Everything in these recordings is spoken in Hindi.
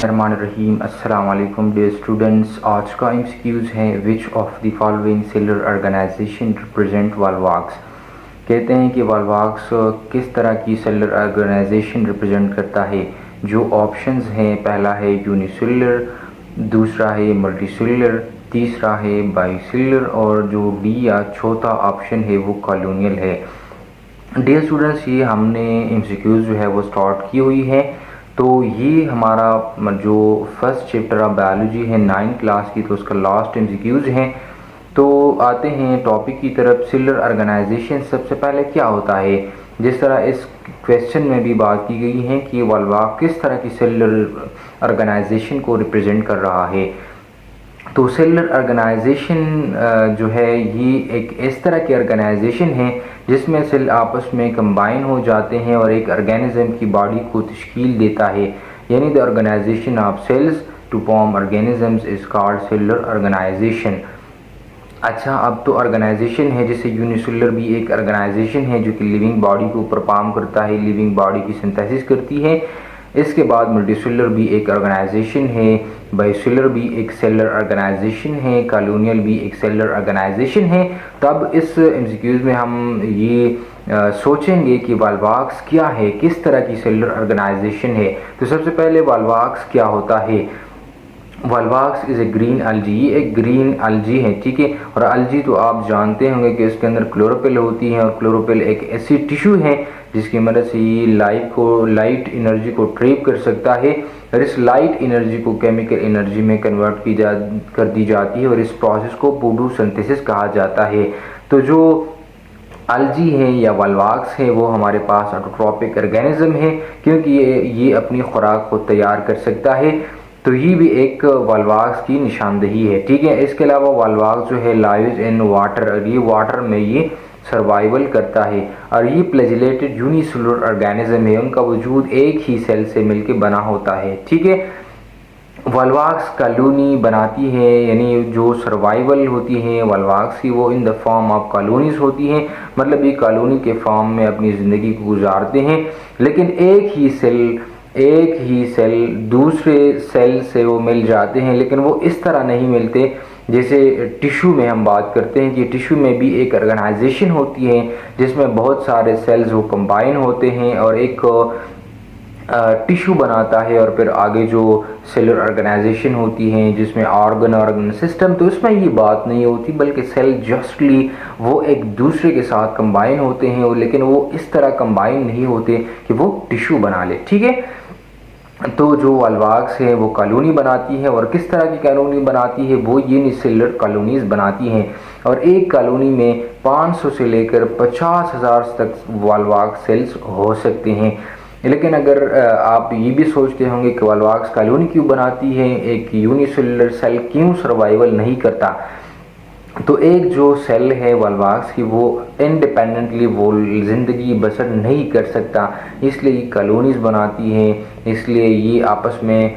रहीम अस्सलाम वालेकुम डियर स्टूडेंट्स। आज का एमसीक्यूज़ है which of the following cellular organisation represent Volvox. कहते हैं कि वॉल्वॉक्स किस तरह की सेलुलर ऑर्गेनाइजेशन रिप्रेजेंट करता है। जो ऑप्शंस हैं, पहला है यूनिसेलुलर, दूसरा है मल्टीसेलुलर, तीसरा है बाइसेलुलर और जो डी या चौथा ऑप्शन है वो कॉलोनियल है। डियर स्टूडेंट्स, ये हमने एमसीक्यूज़ जो है वो स्टार्ट की हुई है। तो ये हमारा जो फर्स्ट चैप्टर ऑफ बायोलॉजी है 9th क्लास की, तो उसका लास्ट एमसीक्यूज़ हैं। तो आते हैं टॉपिक की तरफ। सेलुलर ऑर्गेनाइजेशन सबसे पहले क्या होता है। जिस तरह इस क्वेश्चन में भी बात की गई है कि वॉल्वॉक्स किस तरह की सेलुलर ऑर्गेनाइजेशन को रिप्रेजेंट कर रहा है। तो सेलुलर ऑर्गेनाइजेशन जो है ये एक इस तरह की ऑर्गेनाइजेशन है जिसमें सेल आपस में कंबाइन हो जाते हैं और एक ऑर्गेनिज्म की बॉडी को तश्कील देता है। यानी the organisation of cells to form organisms is called cellular organisation. अच्छा, अब तो ऑर्गेनाइजेशन है जैसे यूनिसेलुलर भी एक ऑर्गेनाइजेशन है जो कि लिविंग बॉडी को परफॉर्म करता है, लिविंग बॉडी की सिंथेसिस करती है। इसके बाद मल्टीसेलुलर भी एक ऑर्गेनाइजेशन है, बाइसेलुलर भी एक सेलुलर ऑर्गेनाइजेशन है, कॉलोनियल भी एक सेलुलर ऑर्गेनाइजेशन है। तब इस एमसीक्यूज़ में हम ये सोचेंगे कि वॉल्वॉक्स क्या है, किस तरह की सेलुलर ऑर्गेनाइजेशन है। तो सबसे पहले वॉल्वॉक्स क्या होता है। वॉल्वॉक्स इज़ ए ग्रीन अलजी, ये एक ग्रीन अलजी है, ठीक है। और अलजी तो आप जानते होंगे कि इसके अंदर क्लोरोफिल होती है और क्लोरोफिल एक ऐसी टिश्यू है जिसकी मदद से ये लाइट एनर्जी को ट्रैप कर सकता है और इस लाइट एनर्जी को केमिकल एनर्जी में कन्वर्ट कर दी जाती है और इस प्रोसेस को फोटोसिंथेसिस कहा जाता है। तो जो अलजी है या वॉल्वॉक्स है वो हमारे पास ऑटोट्रॉपिक ऑर्गेनिज्म है क्योंकि ये अपनी खुराक को तैयार कर सकता है। तो ये भी एक वॉल्वॉक्स की निशानदेही है, ठीक है। इसके अलावा वॉल्वॉक्स जो है लाइव्स इन वाटर, और ये वाटर में ये सर्वाइवल करता है और ये फ्लैजिलेटेड यूनिसेलुलर ऑर्गेनिज्म है। उनका वजूद एक ही सेल से मिलकर बना होता है, ठीक है। वॉल्वॉक्स कॉलोनी बनाती है, यानी जो सर्वाइवल होती है वॉल्वॉक्स की वो in the form of colonies होती हैं। मतलब ये कॉलोनी के फॉर्म में अपनी ज़िंदगी को गुजारते हैं। लेकिन एक ही सेल दूसरे सेल से वो मिल जाते हैं, लेकिन वो इस तरह नहीं मिलते जैसे टिश्यू में हम बात करते हैं कि टिश्यू में भी एक ऑर्गेनाइजेशन होती है जिसमें बहुत सारे सेल्स वो कंबाइन होते हैं और एक टिश्यू बनाता है और फिर आगे जो सेलुलर ऑर्गेनाइजेशन होती है जिसमें ऑर्गन सिस्टम, तो इसमें ये बात नहीं होती बल्कि सेल जस्टली वो एक दूसरे के साथ कंबाइन होते हैं, लेकिन वो इस तरह कंबाइन नहीं होते कि वो टिश्यू बना ले, ठीक है। तो जो वॉल्वॉक्स है वो कॉलोनी बनाती है और किस तरह की कॉलोनी बनाती है, वो यूनिसेलुलर कॉलोनीज बनाती हैं और एक कॉलोनी में 500 से लेकर 50,000 तक वॉल्वॉक्स सेल्स हो सकते हैं। लेकिन अगर आप ये भी सोचते होंगे कि वॉल्वॉक्स कॉलोनी क्यों बनाती है, एक यूनिसेलुलर सेल क्यों सर्वाइवल नहीं करता, तो एक जो सेल है वॉल्वॉक्स की वो इंडिपेंडेंटली वो ज़िंदगी बसर नहीं कर सकता, इसलिए ये कॉलोनीज बनाती हैं। इसलिए ये आपस में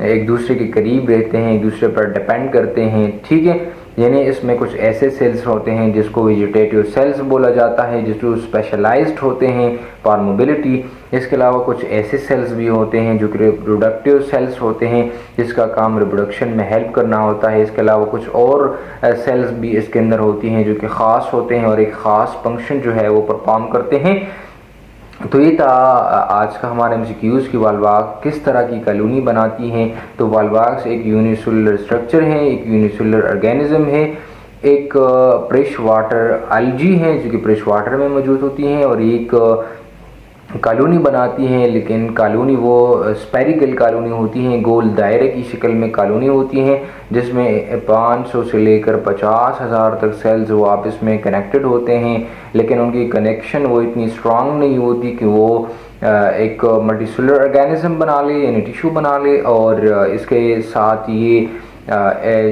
एक दूसरे के करीब रहते हैं, एक दूसरे पर डिपेंड करते हैं, ठीक है। यानी इसमें कुछ ऐसे सेल्स होते हैं जिसको वेजिटेटिव सेल्स बोला जाता है, जो स्पेशलाइज्ड होते हैं फॉर मोबिलिटी। इसके अलावा कुछ ऐसे सेल्स भी होते हैं जो कि रिप्रोडक्टिव सेल्स होते हैं जिसका काम रिप्रोडक्शन में हेल्प करना होता है। इसके अलावा कुछ और सेल्स भी इसके अंदर होती हैं जो कि ख़ास होते हैं और एक ख़ास फंक्शन जो है वो परफॉर्म करते हैं। तो ये था आज का हमारा एमसीक्यूज़ कि वॉल्वॉक्स किस तरह की कॉलोनी बनाती हैं। तो वॉल्वॉक्स एक यूनिसेलुलर स्ट्रक्चर है, एक यूनिसेलुलर ऑर्गेनिज्म है, एक फ्रेश वाटर अलजी है जो कि फ्रेश वाटर में मौजूद होती हैं और एक कॉलोनी बनाती हैं। लेकिन कॉलोनी वो स्पेरिकल कॉलोनी होती हैं, गोल दायरे की शक्ल में कॉलोनी होती हैं जिसमें 500 से लेकर 50,000 तक सेल्स वो आपस में कनेक्टेड होते हैं। लेकिन उनकी कनेक्शन वो इतनी स्ट्रांग नहीं होती कि वो एक मल्टीसेलुलर ऑर्गेनिज्म बना ले यानी टिश्यू बना ले। और इसके साथ ये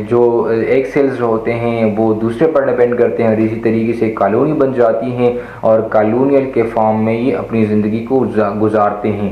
जो एक सेल्स होते हैं वो दूसरे पर डिपेंड करते हैं और इसी तरीके से कॉलोनी बन जाती हैं और कॉलोनियल के फॉर्म में ये अपनी ज़िंदगी को गुजारते हैं।